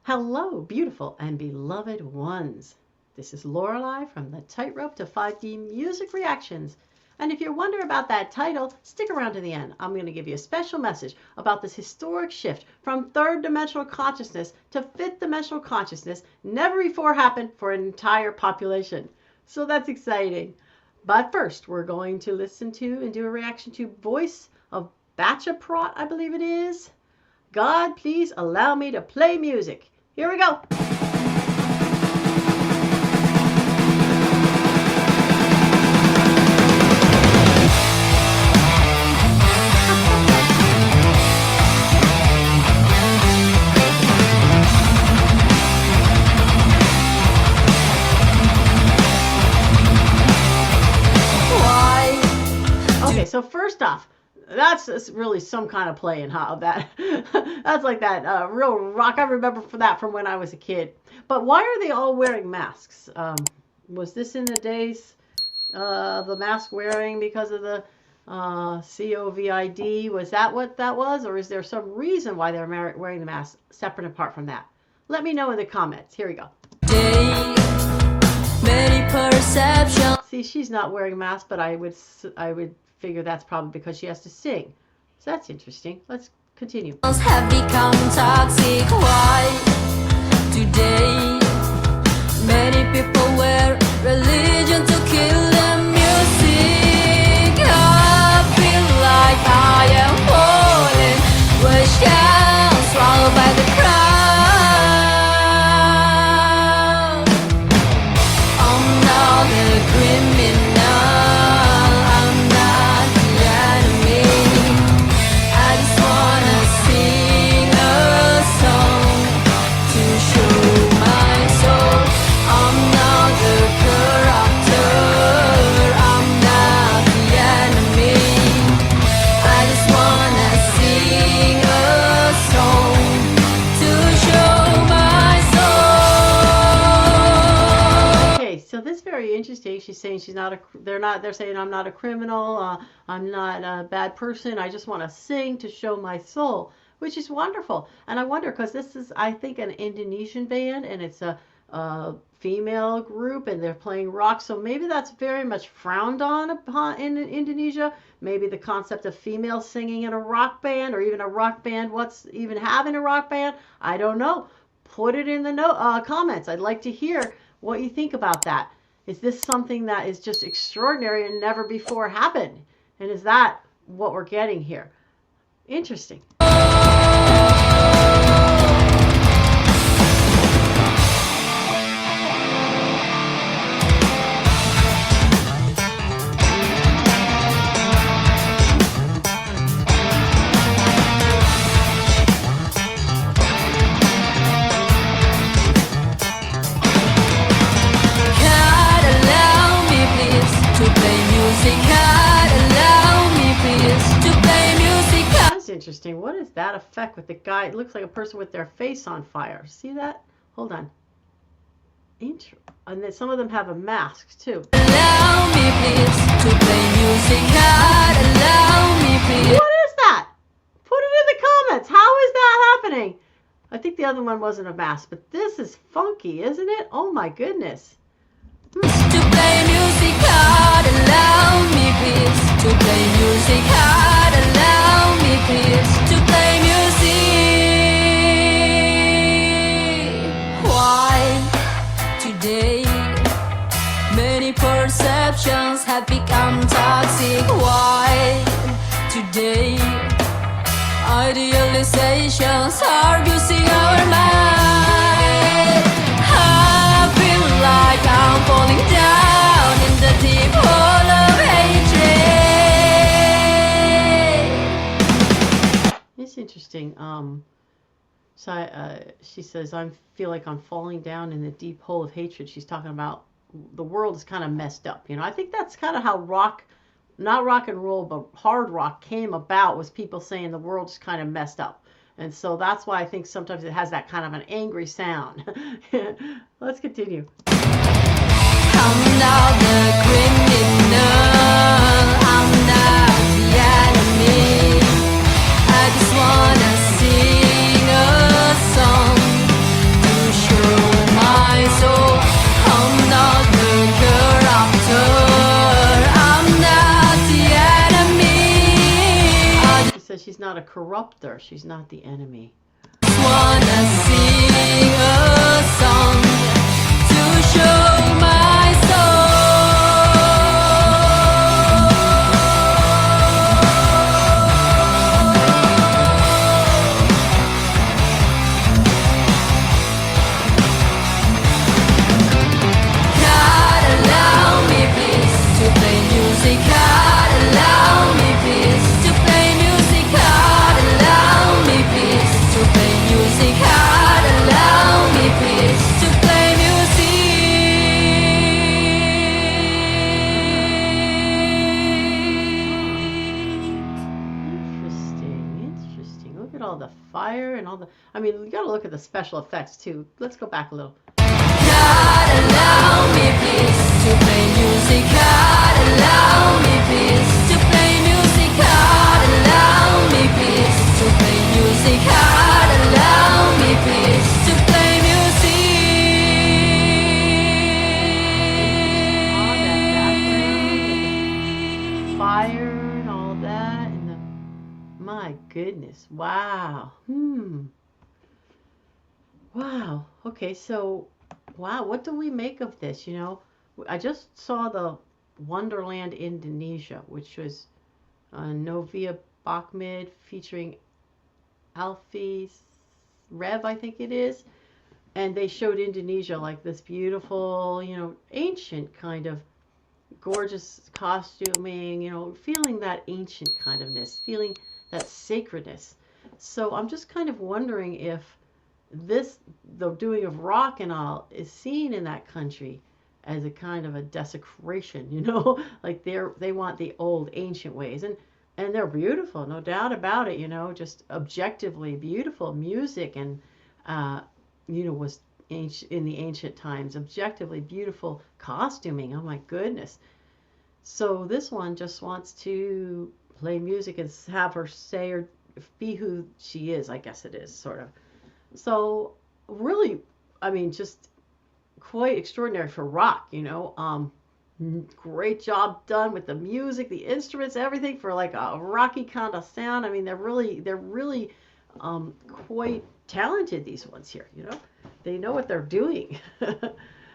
Hello, beautiful and beloved ones. This is Lorelei from the Tightrope to 5D Music Reactions. And if you're wondering about that title, stick around to the end. I'm going to give you a special message about this historic shift from third dimensional consciousness to fifth dimensional consciousness, never before happened for an entire population. So that's exciting. But first, we're going to listen to and do a reaction to Voice of Baceprot, I believe it is. God, please allow me to play music. Here we go. Okay, so first off, that's really some kind of playing, huh? That's like that real rock. I remember from when I was a kid. But why are they all wearing masks? Was this in the days the mask wearing because of the COVID? Was that what that was, or is there some reason why they're wearing the mask separate and apart from that? Let me know in the comments. Here we go. See, she's not wearing a mask, but I would figure that's probably because she has to sing. So that's interesting. Let's continue. Have become toxic. Why today many people wear religion to kill the music? I feel like I am falling, wish I'm swallowed by the crowd. I'm not a criminal. Interesting. She's saying she's not they're saying I'm not a criminal, I'm not a bad person, I just want to sing to show my soul, which is wonderful. And I wonder, because this is, I think, an Indonesian band, and it's a female group, and they're playing rock, so maybe that's very much frowned on in Indonesia. Maybe the concept of female singing in a rock band, or even a rock band, what's even having a rock band, I don't know. Put it in the comments. I'd like to hear what you think about that. Is this something that is just extraordinary and never before happened? And is that what we're getting here? Interesting. Interesting. What is that effect with the guy? It looks like a person with their face on fire. See that? Hold on. And then some of them have a mask too. Allow me please to play music. Allow me please. What is that? Put it in the comments. How is that happening? I think the other one wasn't a mask, but this is funky, isn't it? Oh my goodness. To play music hard, allow me please. To play music hard, allow me please. To play music. Why today many perceptions have become toxic? Why today idealizations are abusing our mind? I feel like I'm falling down in the deep hole of hatred. It's interesting. So she says, I feel like I'm falling down in the deep hole of hatred. She's talking about the world is kind of messed up. You know, I think that's kind of how rock, not rock and roll, but hard rock came about, was people saying the world's kind of messed up. And so that's why I think sometimes it has that kind of an angry sound. Let's continue. I'm not a criminal. I'm not not a corrupter. She's not the enemy. Wanna sing a song to show my soul. God allow me please to play music. God allow me please to play music. God allow me please to play music. God allow me please to play Interesting, interesting. Look at all the fire and all the. I mean, you got to look at the special effects too. Let's go back a little. God allow me please to play music. God allow me please to play music. God allow me please to play music. God allow me please to play music. All that background with the fire and all that, and the. My goodness! Wow. Wow. Okay, so wow, what do we make of this? I just saw the Wonderland Indonesia, which was Novia Bachmid featuring Alfie Rev, I think it is. And they showed Indonesia like this beautiful, ancient kind of gorgeous costuming, feeling that ancient kind ofness, feeling that sacredness. So I'm just kind of wondering if the doing of rock and all, is seen in that country as a kind of a desecration, like they want the old ancient ways, and they're beautiful, no doubt about it, just objectively beautiful music, and was in the ancient times, objectively beautiful costuming. Oh my goodness. So this one just wants to play music and have her say or be who she is, I guess it is, sort of. So really, I mean, just quite extraordinary for rock, great job done with the music, the instruments, everything for like a rocky kind of sound. I mean, they're really quite talented, these ones here, they know what they're doing.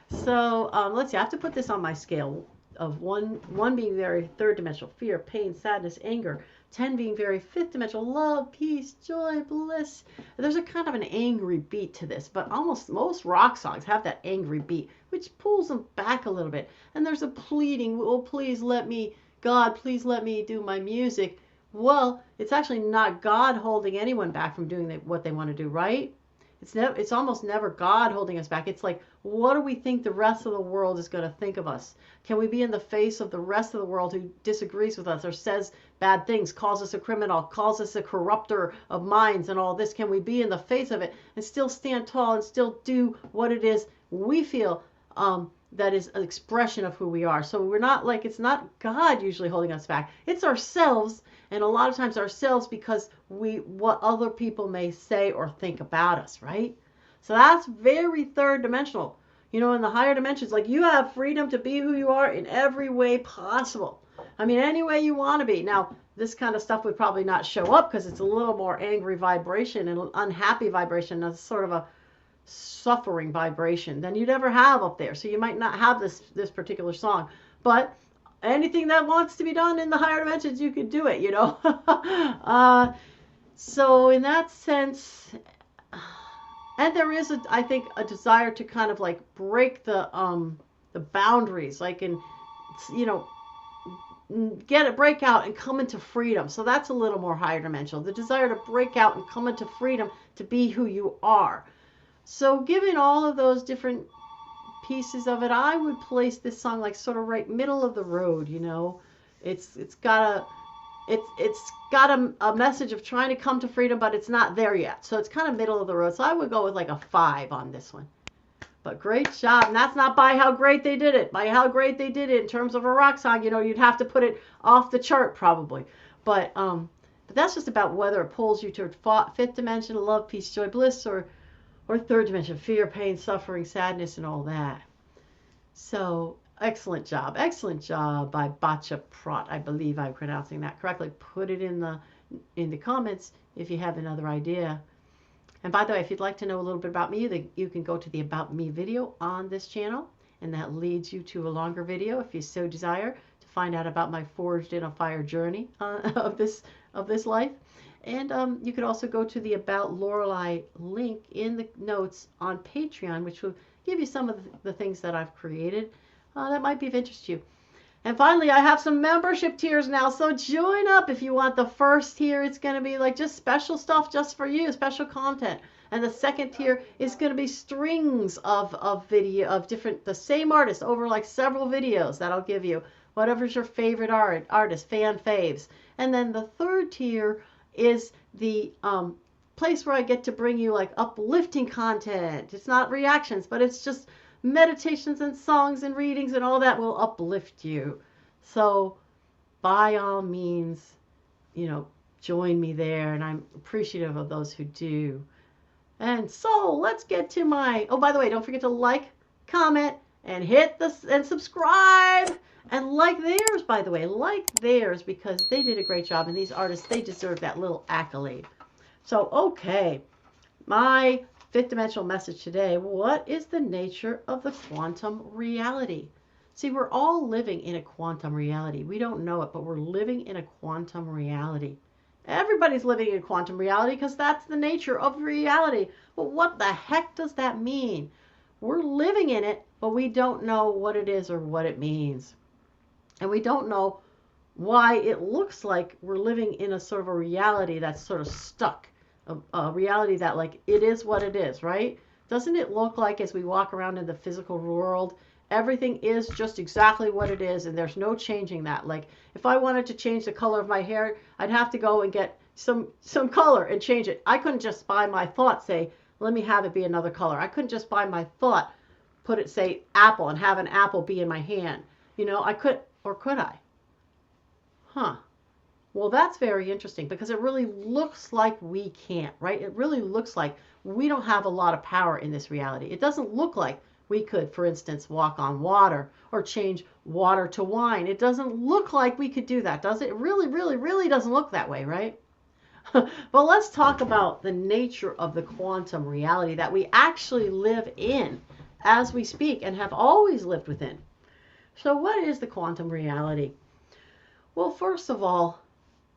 So let's see, I have to put this on my scale of one being very third dimensional, fear, pain, sadness, anger. 10 being very fifth dimensional, love, peace, joy, bliss. There's a kind of an angry beat to this, but almost most rock songs have that angry beat, which pulls them back a little bit. And there's a pleading, oh, please let me, God, please let me do my music. Well, it's actually not God holding anyone back from doing what they want to do, right? It's almost never God holding us back. It's like, what do we think the rest of the world is going to think of us? Can we be in the face of the rest of the world who disagrees with us or says bad things, calls us a criminal, calls us a corrupter of minds and all this? Can we be in the face of it and still stand tall and still do what it is we feel that is an expression of who we are? So we're not like, it's not God usually holding us back. It's ourselves, and a lot of times ourselves, because what other people may say or think about us, right? So that's very third dimensional. In the higher dimensions, like, you have freedom to be who you are in every way possible. I mean, any way you want to be. Now, this kind of stuff would probably not show up because it's a little more angry vibration and unhappy vibration, as sort of a suffering vibration than you'd ever have up there. So you might not have this particular song, but anything that wants to be done in the higher dimensions, you could do it, so in that sense, and there is I think a desire to kind of like break the boundaries, like, and break out and come into freedom. So that's a little more higher dimensional, the desire to break out and come into freedom, to be who you are. So given all of those different pieces of it, I would place this song like sort of right middle of the road. It's got a message of trying to come to freedom, but it's not there yet. So it's kind of middle of the road. So I would go with like a 5 on this one. But great job. And that's not by how great they did it. By how great they did it in terms of a rock song, you'd have to put it off the chart probably. But that's just about whether it pulls you to fifth dimension, love, peace, joy, bliss, or third dimension, fear, pain, suffering, sadness, and all that. So excellent job by Baceprot. I believe I'm pronouncing that correctly. Put it in the in the comments if you have another idea. And by the way, if you'd like to know a little bit about me, you can go to the About Me video on this channel, and that leads you to a longer video if you so desire to find out about my Forged in a Fire journey of this life. And you could also go to the About Lorelei link in the notes on Patreon, which will give you some of the things that I've created that might be of interest to you. And finally, I have some membership tiers now, so join up if you want. The first tier, it's going to be like just special stuff just for you, special content. And the second tier is going to be strings of video of the same artist over like several videos that I'll give you. Whatever's your favorite artist, fan faves. And then the third tier is the place where I get to bring you like uplifting content. It's not reactions, but it's just meditations and songs and readings and all that will uplift you. So by all means, join me there, and I'm appreciative of those who do. And so let's get to oh, by the way, don't forget to like, comment, and hit and subscribe. And like theirs, by the way, like theirs, because they did a great job, and these artists, they deserve that little accolade. So, okay, my fifth dimensional message today: what is the nature of the quantum reality? See, we're all living in a quantum reality. We don't know it, but we're living in a quantum reality. Everybody's living in quantum reality because that's the nature of reality. But what the heck does that mean? We're living in it, but we don't know what it is or what it means. And we don't know why it looks like we're living in a sort of a reality that's sort of stuck. A reality that like it is what it is, right? Doesn't it look like as we walk around in the physical world, everything is just exactly what it is and there's no changing that? Like if I wanted to change the color of my hair, I'd have to go and get some color and change it. I couldn't just by my thought say, let me have it be another color. I couldn't just by my thought put it, say, apple, and have an apple be in my hand. I could, or could I? Well, that's very interesting because it really looks like we can't, right? It really looks like we don't have a lot of power in this reality. It doesn't look like we could, for instance, walk on water or change water to wine. It doesn't look like we could do that, does it? It really, really, really doesn't look that way, right? But let's talk about the nature of the quantum reality that we actually live in as we speak and have always lived within. So what is the quantum reality? Well, first of all,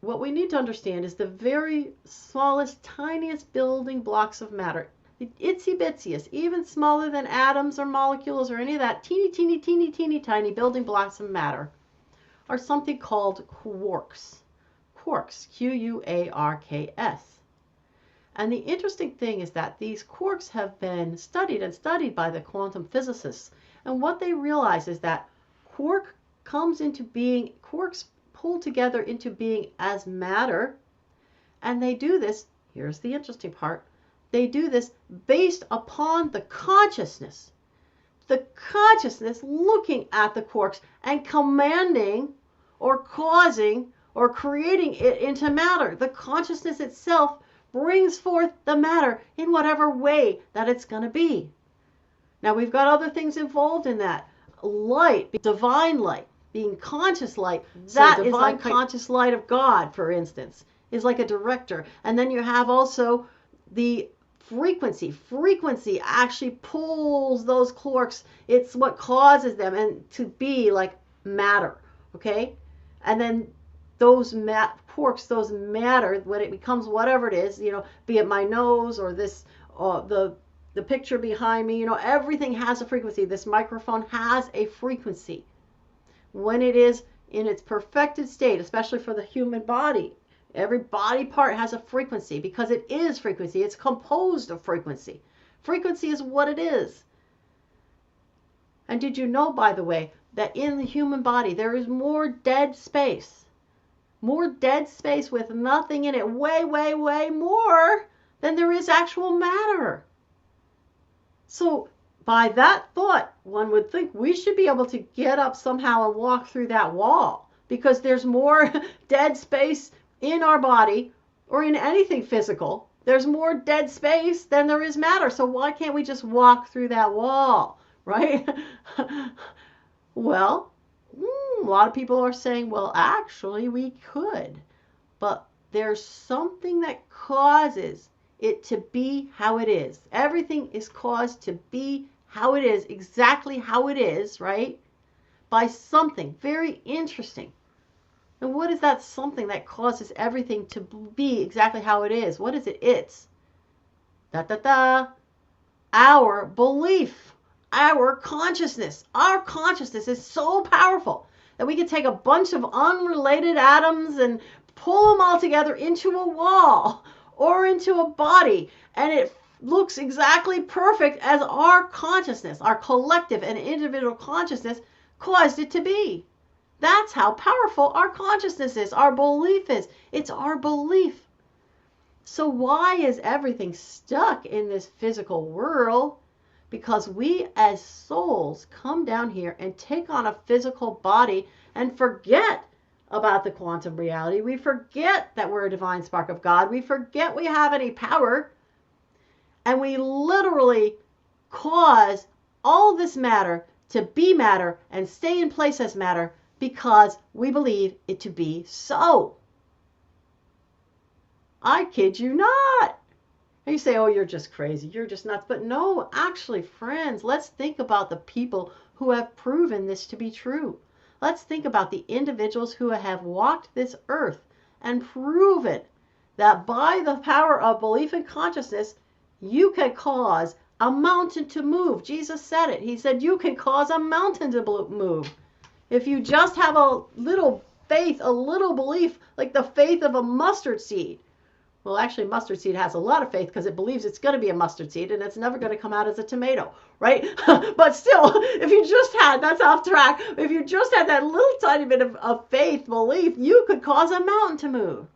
what we need to understand is the very smallest, tiniest building blocks of matter, the itsy bitsiest, even smaller than atoms or molecules or any of that, teeny, teeny, teeny, teeny, tiny building blocks of matter, are something called quarks. Quarks, Q-U-A-R-K-S. And the interesting thing is that these quarks have been studied and studied by the quantum physicists. And what they realize is that quarks pull together into being as matter. And they do this, here's the interesting part, they do this based upon the consciousness. The consciousness looking at the quarks and commanding or causing or creating it into matter. The consciousness itself brings forth the matter in whatever way that it's going to be. Now we've got other things involved in that. Light, divine light, being conscious light, that is like conscious light of God, for instance, is like a director. And then you have also the frequency. Frequency actually pulls those quarks. It's what causes them and to be like matter, okay? And then those quarks, those matter, when it becomes whatever it is, be it my nose or this, the picture behind me, everything has a frequency. This microphone has a frequency. When it is in its perfected state, especially for the human body, every body part has a frequency because it is frequency. It's composed of frequency. Frequency is what it is. And did you know, by the way, that in the human body there is more dead space? More dead space with nothing in it, way, way, way more than there is actual matter. So by that thought, one would think we should be able to get up somehow and walk through that wall because there's more dead space in our body or in anything physical. There's more dead space than there is matter. So why can't we just walk through that wall, right? Well, a lot of people are saying, well, actually we could. But there's something that causes it to be how it is. Everything is caused to be how it is, exactly how it is, right? By something very interesting. And what is that something that causes everything to be exactly how it is? What is it? It's da da da, our belief, our consciousness. Our consciousness is so powerful that we can take a bunch of unrelated atoms and pull them all together into a wall or into a body, and it looks exactly perfect as our consciousness, our collective and individual consciousness, caused it to be. That's how powerful our consciousness is, our belief is. It's our belief. So why is everything stuck in this physical world? Because we as souls come down here and take on a physical body and forget about the quantum reality. We forget that we're a divine spark of God. We forget we have any power. And we literally cause all this matter to be matter and stay in place as matter because we believe it to be so. I kid you not. And you say, oh, you're just crazy. You're just nuts. But no, actually, friends, let's think about the people who have proven this to be true. Let's think about the individuals who have walked this earth and proven that by the power of belief and consciousness, you can cause a mountain to move. Jesus said it. He said, you can cause a mountain to move. If you just have a little faith, a little belief, like the faith of a mustard seed. Well, actually, mustard seed has a lot of faith because it believes it's going to be a mustard seed and it's never going to come out as a tomato, right? But still, if you just had, that's off track, if you just had that little tiny bit of faith, belief, you could cause a mountain to move.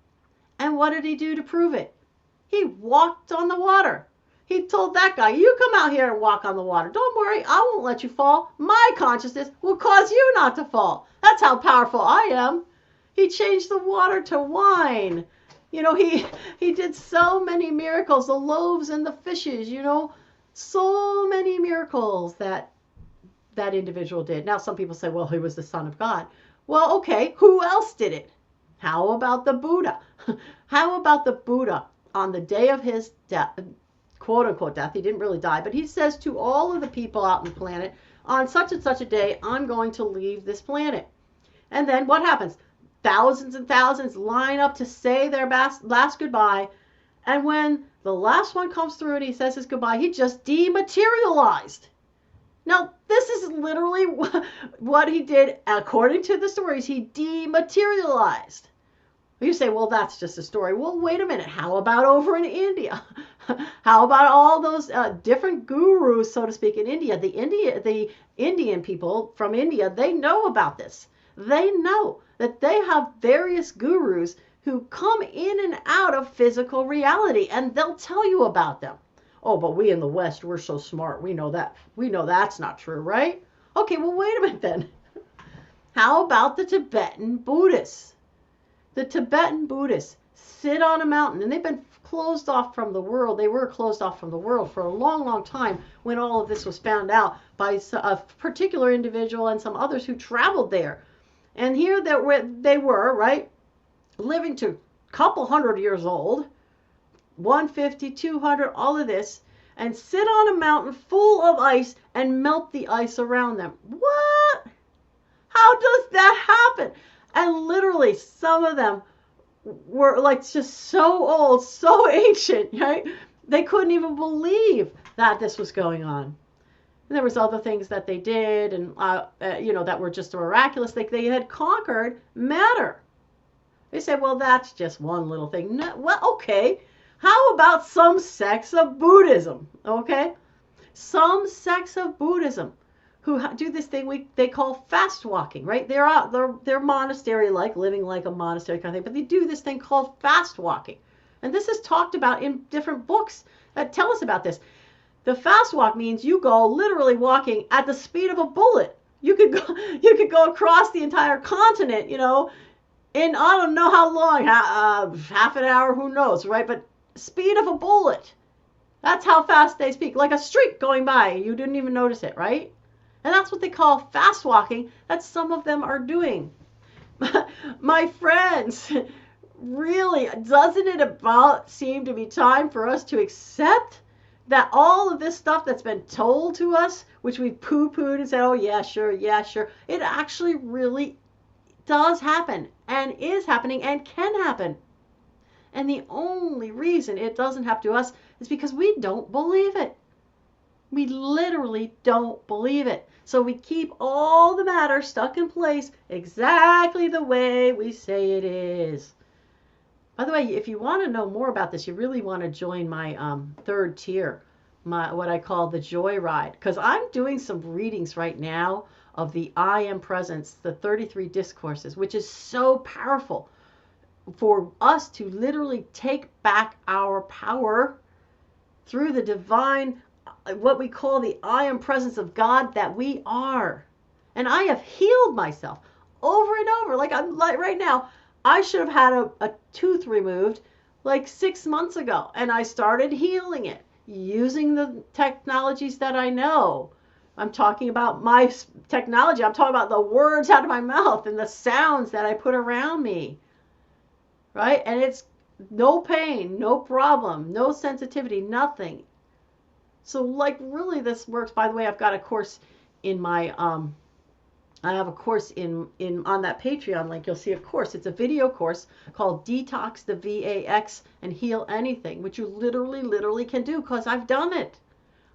And what did he do to prove it? He walked on the water. He told that guy, you come out here and walk on the water. Don't worry, I won't let you fall. My consciousness will cause you not to fall. That's how powerful I am. He changed the water to wine. You know, he did so many miracles, the loaves and the fishes, you know, so many miracles that individual did. Now, some people say, well, he was the Son of God. Well, okay, who else did it? How about the Buddha? How about the Buddha on the day of his death, quote unquote death? He didn't really die, but he says to all of the people out on the planet, on such and such a day, I'm going to leave this planet. And then what happens? Thousands and thousands line up to say their last goodbye. And when the last one comes through and he says his goodbye, he just dematerialized. Now, this is literally what he did. According to the stories, he dematerialized. You say, well, that's just a story. Well, wait a minute. How about over in India? How about all those different gurus, so to speak, in India? The Indian people from India, they know about this. They know that they have various gurus who come in and out of physical reality, and they'll tell you about them. Oh, but we in the West, we're so smart. We know that. We know that's not true, right? Okay, well, wait a minute then. How about the Tibetan Buddhists? The Tibetan Buddhists sit on a mountain, and they've been closed off from the world. They were closed off from the world for a long, long time when all of this was found out by a particular individual and some others who traveled there. And here they were, right, living to a couple hundred years old, 150, 200, all of this, and sit on a mountain full of ice and melt the ice around them. What? How does that happen? And literally, some of them were like just so old, so ancient, right? They couldn't even believe that this was going on. And there was other things that they did, and that were just miraculous. Like they had conquered matter. They say, well, that's just one little thing. No, well, okay. How about some sects of Buddhism? Okay, some sects of Buddhism who do this thing they call fast walking, right? They're monastery-like, living like a monastery kind of thing, but they do this thing called fast walking, and this is talked about in different books that tell us about this. The fast walk means you go literally walking at the speed of a bullet. You could go across the entire continent, in I don't know how long, half an hour, who knows, right? But speed of a bullet. That's how fast they speak, like a streak going by. You didn't even notice it, right? And that's what they call fast walking. That some of them are doing. My friends, really, doesn't it about seem to be time for us to accept that all of this stuff that's been told to us, which we poo-pooed and said, oh yeah, sure, it actually really does happen and is happening and can happen. And the only reason it doesn't happen to us is because we don't believe it. We literally don't believe it. So we keep all the matter stuck in place exactly the way we say it is. By the way, if you want to know more about this, you really want to join my third tier, my what I call the joy ride, because I'm doing some readings right now of the I Am Presence, the 33 discourses, which is so powerful for us to literally take back our power through the divine, what we call the I Am Presence of God that we are. And I have healed myself over and over. Like I'm like right now, I should have had a tooth removed like 6 months ago, and I started healing it using the technologies that I know. I'm talking about my technology. I'm talking about the words out of my mouth and the sounds that I put around me. Right? And it's no pain, no problem, no sensitivity, nothing. So like really this works. By the way, I've got a course in my I have a course in on that Patreon link. You'll see a course. It's a video course called Detox the VAX and Heal Anything, which you literally can do because I've done it.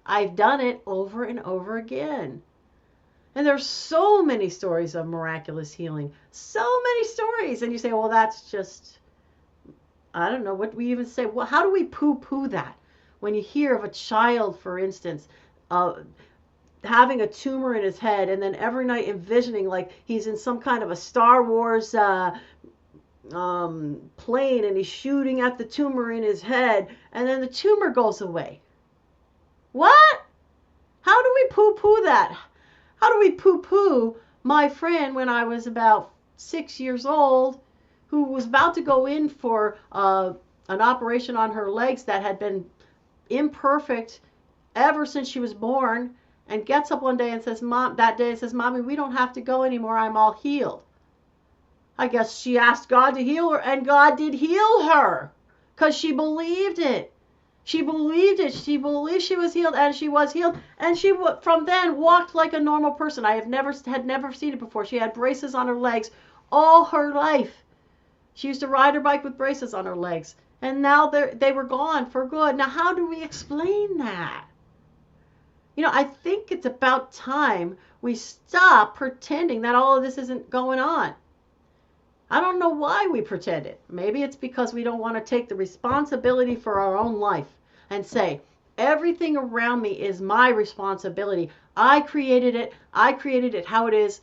I've done it over and over again. And there's so many stories of miraculous healing. So many stories. And you say, well, that's just, I don't know what we even say. Well, how do we poo-poo that? When you hear of a child, for instance, having a tumor in his head and then every night envisioning like he's in some kind of a Star Wars plane and he's shooting at the tumor in his head and then the tumor goes away. What? How do we poo-poo that? How do we poo-poo my friend when I was about 6 years old who was about to go in for an operation on her legs that had been imperfect ever since she was born, and gets up one day and says, Mommy, we don't have to go anymore. I'm all healed. I guess she asked God to heal her, and God did heal her because she believed it. She believed it. She believed she was healed, and she was healed. And she from then walked like a normal person. I had never seen it before. She had braces on her legs all her life. She used to ride her bike with braces on her legs. And now they were gone for good. Now, how do we explain that? You know, I think it's about time we stop pretending that all of this isn't going on. I don't know why we pretend it. Maybe it's because we don't want to take the responsibility for our own life and say, everything around me is my responsibility. I created it how it is,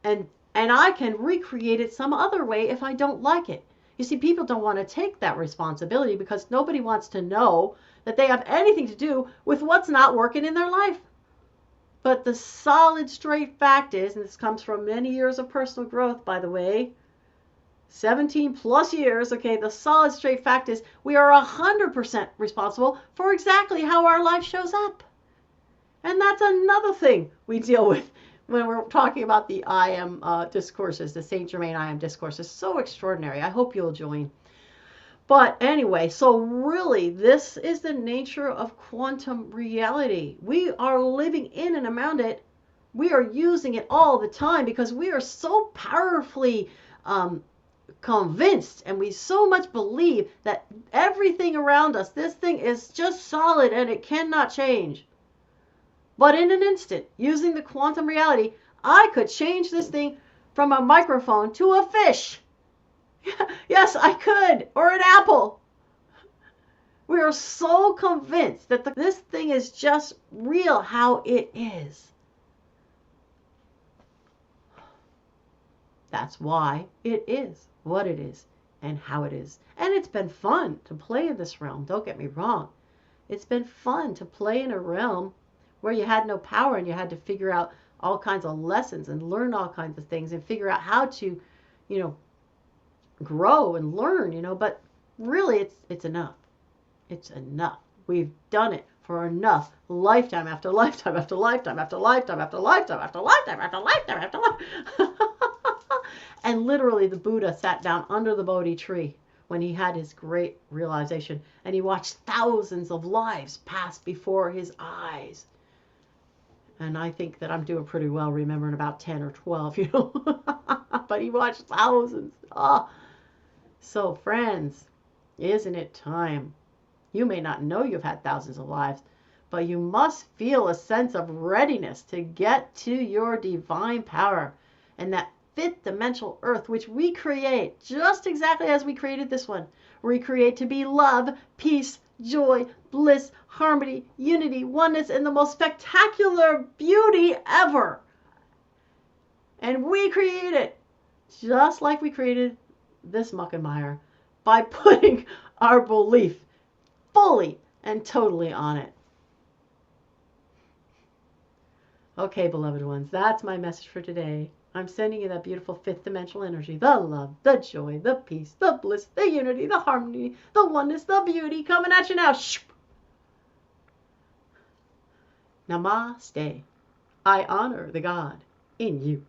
and I can recreate it some other way if I don't like it. You see, people don't want to take that responsibility because nobody wants to know that they have anything to do with what's not working in their life. But the solid, straight fact is, and this comes from many years of personal growth, by the way, 17 plus years, okay, the solid, straight fact is we are 100% responsible for exactly how our life shows up. And that's another thing we deal with when we're talking about the I Am discourses, the Saint Germain I Am discourses. So extraordinary. I hope you'll join. But anyway, so really, this is the nature of quantum reality. We are living in and around it. We are using it all the time because we are so powerfully convinced, and we so much believe that everything around us, this thing is just solid and it cannot change. But in an instant, using the quantum reality, I could change this thing from a microphone to a fish. Yes, I could. Or an apple. We are so convinced that this thing is just real how it is. That's why it is what it is and how it is. And it's been fun to play in this realm. Don't get me wrong. It's been fun to play in a realm where you had no power and you had to figure out all kinds of lessons and learn all kinds of things and figure out how to, grow and learn, but really it's enough. It's enough. We've done it for enough lifetime after lifetime after lifetime after lifetime after lifetime after lifetime after lifetime after lifetime. And literally the Buddha sat down under the Bodhi tree when he had his great realization and he watched thousands of lives pass before his eyes. And I think that I'm doing pretty well remembering about 10 or 12, but he watched thousands. Oh. So friends, isn't it time? You may not know you've had thousands of lives, but you must feel a sense of readiness to get to your divine power and that fifth dimensional earth which we create just exactly as we created this one. We create to be love, peace, joy, bliss, harmony, unity, oneness, and the most spectacular beauty ever. And we create it just like we created this muck and mire by putting our belief fully and totally on it. Okay, beloved ones, that's my message for today. I'm sending you that beautiful fifth dimensional energy, the love, the joy, the peace, the bliss, the unity, the harmony, the oneness, the beauty coming at you now. Namaste. I honor the God in you.